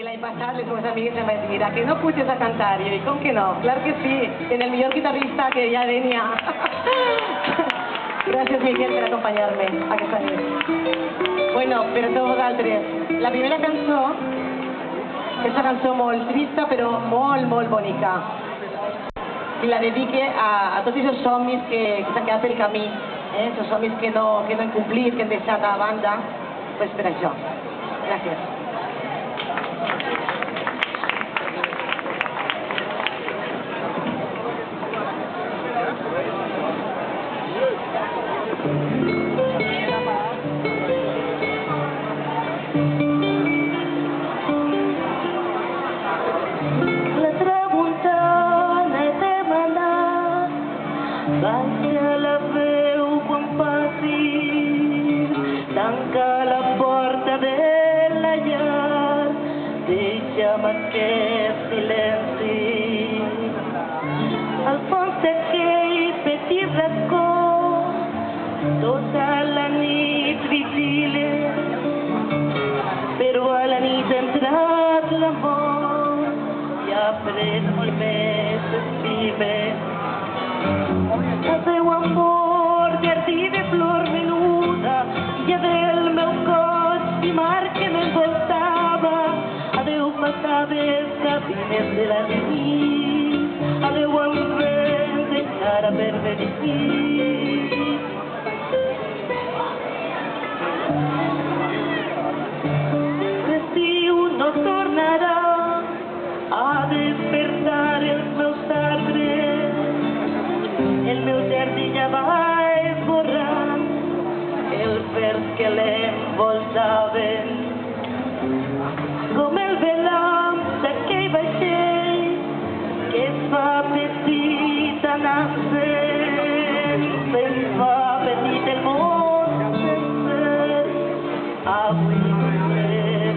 l'any passat les meves amigues em van dir que no puges a cantar? I jo dic, com que no? Clar que sí, en el millor guitarrista que ja venia. Gràcies, Miquel, per acompanyar-me aquesta nit. Bueno, per a tots vosaltres, la primera cançó és una cançó molt trista però molt, molt bonica. I la dedique a tots aquests somnis que s'han quedat pel camí, aquests somnis que no han complit, que han deixat a banda, doncs per això. Gràcies. La tramuntana t'he manat, baixa la veu quan passis, tanca la porta de la llar, deixa'm aquest silenci. Al fons d'aquell petit racó, tota la nit vigiles, però a la nit ha entrat l'amor i ha pres qui més estime. Adéu amor, jardí de flor menuda, i del meu cos i mar que m'envoltava. Adéu passades cabines de la nit, adéu al vent encara per venir. L'estiu no tornarà a despertar els meus arbres, el meu jardí ja va esborrant els verds que l'envoltaven. Com el velam d'aquell vaixell que es fa petit anant-se'n, se'n fa petit el món sencer. Avui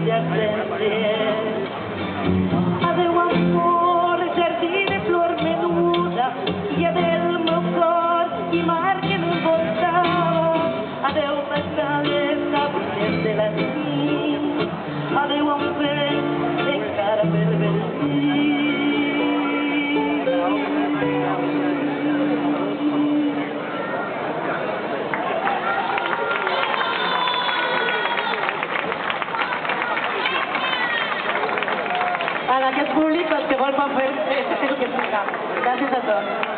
ja senties. Adéu amor, jardí de flor menuda, i adéu meu cor i mar que m'envoltava. Adéu passades cabines de la nit, adéu a un vent encara per venir. En aquest públic, qualsevol pot fer el que toca. Gràcies a tots.